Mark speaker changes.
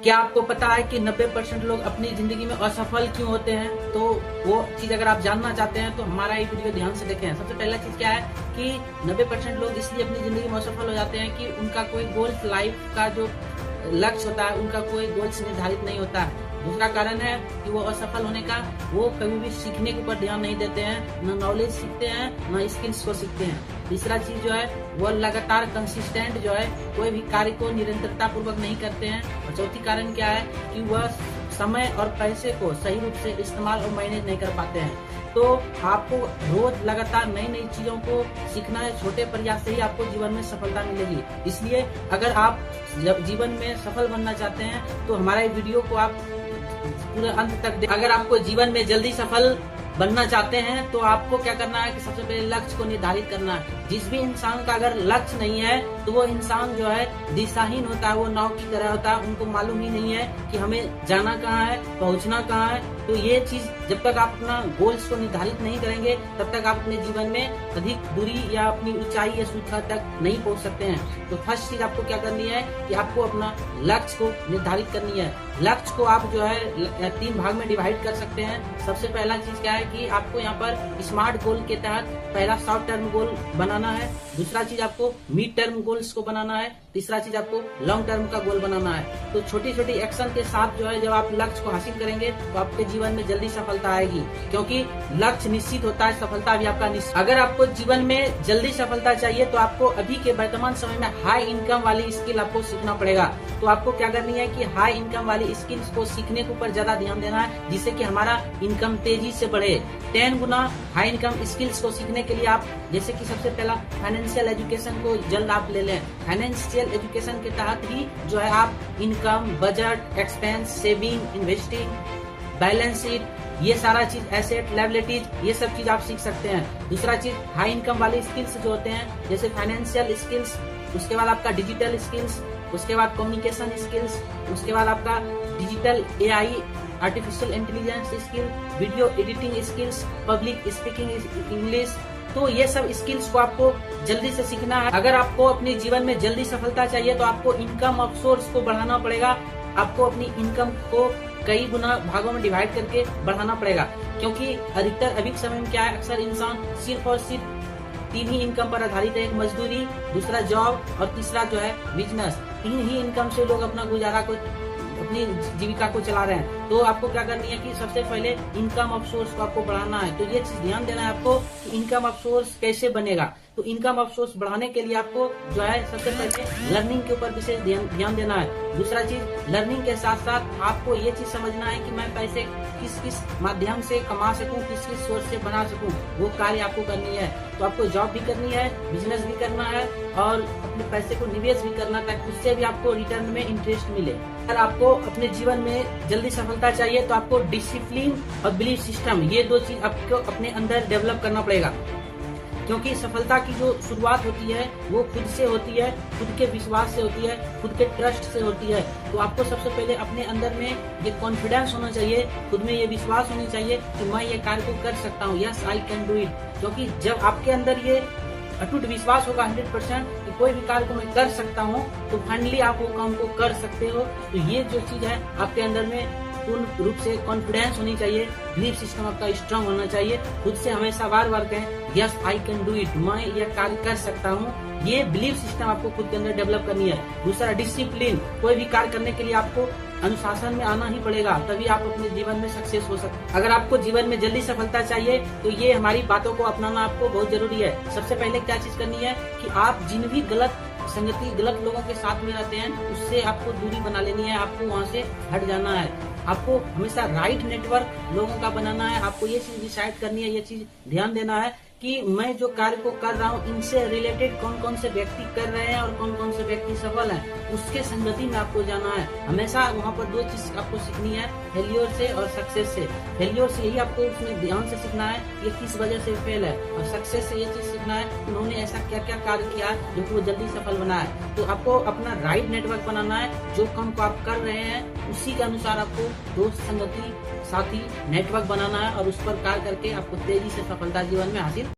Speaker 1: क्या आपको पता है कि 90% लोग अपनी जिंदगी में असफल क्यों होते हैं? तो वो चीज अगर आप जानना चाहते हैं तो हमारा ये वीडियो ध्यान से देखें। सबसे पहला चीज क्या है कि 90% लोग इसलिए अपनी जिंदगी में असफल हो जाते हैं कि उनका कोई गोल लाइफ का जो लक्ष्य होता है, उनका कोई गोल्स निर्धारित नहीं होता है। दूसरा कारण है कि वो असफल होने का, वो कभी भी सीखने के ऊपर ध्यान नहीं देते हैं, न नॉलेज सीखते हैं न स्किल्स को सीखते हैं। तीसरा चीज जो है वो लगातार कंसिस्टेंट जो है कोई भी कार्य को निरंतरता पूर्वक नहीं करते हैं। और चौथी कारण क्या है कि वह समय और पैसे को सही रूप से इस्तेमाल और मैनेज नहीं कर पाते हैं। तो आपको रोज लगातार नई नई चीजों को सीखना है। छोटे प्रयास से ही आपको जीवन में सफलता मिलेगी। इसलिए अगर आप जीवन में सफल बनना चाहते हैं तो हमारे वीडियो को आप पूरे अंत तक अगर आपको जीवन में जल्दी सफल बनना चाहते हैं तो आपको क्या करना है कि सबसे पहले लक्ष्य को निर्धारित करना है। जिस भी इंसान का अगर लक्ष्य नहीं है तो वो इंसान जो है दिशाहीन होता है, वो नाव की तरह होता है। उनको मालूम ही नहीं है कि हमें जाना कहाँ है, पहुंचना कहाँ है। तो ये चीज जब तक आप अपना गोल्स को निर्धारित नहीं करेंगे तब तक आप अपने जीवन में अधिक दूरी या अपनी ऊंचाई या शिखर तक नहीं पहुंच सकते हैं। तो फर्स्ट चीज आपको क्या करनी है कि आपको अपना लक्ष्य को निर्धारित करनी है। लक्ष्य को आप जो है 3 भाग में डिवाइड कर सकते हैं। सबसे पहला चीज क्या है कि आपको यहाँ पर स्मार्ट गोल के तहत पहला शॉर्ट टर्म गोल बनाना है। दूसरा चीज आपको मिड टर्म गोल्स को बनाना है। तीसरा चीज आपको लॉन्ग टर्म का गोल बनाना है। तो छोटी छोटी एक्शन के साथ जो है जब आप लक्ष्य को हासिल करेंगे तो आपके जीवन में जल्दी सफलता आएगी, क्योंकि लक्ष्य निश्चित होता है, सफलता भी आपका निश्चित। अगर आपको जीवन में जल्दी सफलता चाहिए तो आपको अभी के वर्तमान समय में हाई इनकम वाली स्किल आपको सीखना पड़ेगा। तो आपको क्या करनी है कि हाई इनकम वाली स्किल्स को सीखने के ऊपर ज्यादा ध्यान देना है, जिससे कि हमारा इनकम तेजी से बढ़े। 10 गुना हाई इनकम स्किल्स को सीखने के लिए आप जैसे कि सबसे पहला फाइनेंशियल एजुकेशन को जल्द आप ले लें। फाइनेंशियल एजुकेशन के तहत ही जो है आप income, budget, expense, saving, investing, balance sheet, ये सारा चीज, एसेट, लायबिलिटीज, ये सब चीज आप सीख सकते हैं। दूसरा चीज हाई इनकम वाले स्किल्स जो होते हैं जैसे फाइनेंशियल स्किल्स, उसके बाद आपका डिजिटल स्किल्स, उसके बाद कम्युनिकेशन स्किल्स, उसके बाद आपका digital AI, artificial intelligence skill, video editing skills, public speaking English. तो ये सब स्किल्स को आपको जल्दी से सीखना है। अगर आपको अपने जीवन में जल्दी सफलता चाहिए तो आपको इनकम ऑफ सोर्स को बढ़ाना पड़ेगा। आपको अपनी इनकम को कई गुना भागों में डिवाइड करके बढ़ाना पड़ेगा, क्योंकि अधिकतर अभी समय में क्या है, अक्सर इंसान सिर्फ और सिर्फ 3 ही इनकम पर आधारित है। एक मजदूरी, दूसरा जॉब और तीसरा जो है बिजनेस। 3 ही इनकम से लोग अपना गुजारा को, अपनी जीविका को चला रहे हैं। तो आपको क्या करनी है कि सबसे पहले इनकम ऑफ सोर्स को आपको बढ़ाना है। तो ये चीज ध्यान देना है आपको कि इनकम ऑफ सोर्स कैसे बनेगा। तो इनकम ऑफ सोर्स बढ़ाने के लिए आपको जो है सबसे पहले लर्निंग के ऊपर विशेष ध्यान देना है। दूसरा चीज लर्निंग के साथ साथ आपको ये चीज समझना है कि मैं पैसे किस किस माध्यम से कमा सकूं, किस किस सोर्स से बना सकूं, वो कार्य आपको करनी है। तो आपको जॉब भी करनी है, बिजनेस भी करना है और अपने पैसे को निवेश भी करना, ताकि उससे भी आपको रिटर्न में इंटरेस्ट मिले। अगर आपको अपने जीवन में जल्दी सफलता चाहिए तो आपको डिसिप्लिन और बिलीफ सिस्टम, ये 2 चीज आपको अपने अंदर डेवलप करना पड़ेगा, क्योंकि सफलता की जो शुरुआत होती है वो खुद से होती है, खुद के विश्वास से होती है, खुद के ट्रस्ट से होती है। तो आपको सबसे पहले अपने अंदर में ये कॉन्फिडेंस होना चाहिए, खुद में ये विश्वास होनी चाहिए कि मैं ये कार्य को कर सकता हूँ, yes I can do it. क्योंकि जब आपके अंदर ये अटूट विश्वास होगा 100% कि कोई भी कार्य को मैं कर सकता हूँ, तो फाइनली आप वो काम को कर सकते हो। तो ये जो चीज है आपके अंदर में पूर्ण रूप से कॉन्फिडेंस होनी चाहिए, बिलीफ सिस्टम आपका स्ट्रांग होना चाहिए। खुद से हमेशा बार बार कहें yes I can do it, मैं यह कार्य कर सकता हूँ। ये बिलीफ सिस्टम आपको खुद के अंदर डेवलप करनी है। दूसरा डिसिप्लिन, कोई भी कार्य करने के लिए आपको अनुशासन में आना ही पड़ेगा, तभी आप अपने जीवन में सक्सेस हो सकते। अगर आपको जीवन में जल्दी सफलता चाहिए तो ये हमारी बातों को अपनाना आपको बहुत जरूरी है। सबसे पहले क्या चीज करनी है कि आप जिन भी गलत संगति, गलत लोगों के साथ में रहते हैं उससे आपको दूरी बना लेनी है, आपको वहाँ से हट जाना है। आपको हमेशा राइट नेटवर्क लोगों का बनाना है। आपको ये चीज डिसाइड करनी है, ये चीज ध्यान देना है कि मैं जो कार्य को कर रहा हूँ इनसे रिलेटेड कौन कौन से व्यक्ति कर रहे हैं और कौन कौन से व्यक्ति सफल हैं, उसके संगति में आपको जाना है। हमेशा वहाँ पर 2 चीज आपको सीखनी है, फेलियर से और सक्सेस से। फेलियर से यही आपको उसमें ध्यान से सीखना है ये किस वजह से फेल है, और सक्सेस से ये चीज सीखना है उन्होंने ऐसा क्या क्या कार्य किया जो कि वो जल्दी सफल बना है। तो आपको अपना राइट नेटवर्क बनाना है, जो काम को आप कर रहे हैं उसी के अनुसार आपको दोस्त, संगति, साथी, नेटवर्क बनाना है और उस पर कार्य करके आपको तेजी से सफलता जीवन में हासिल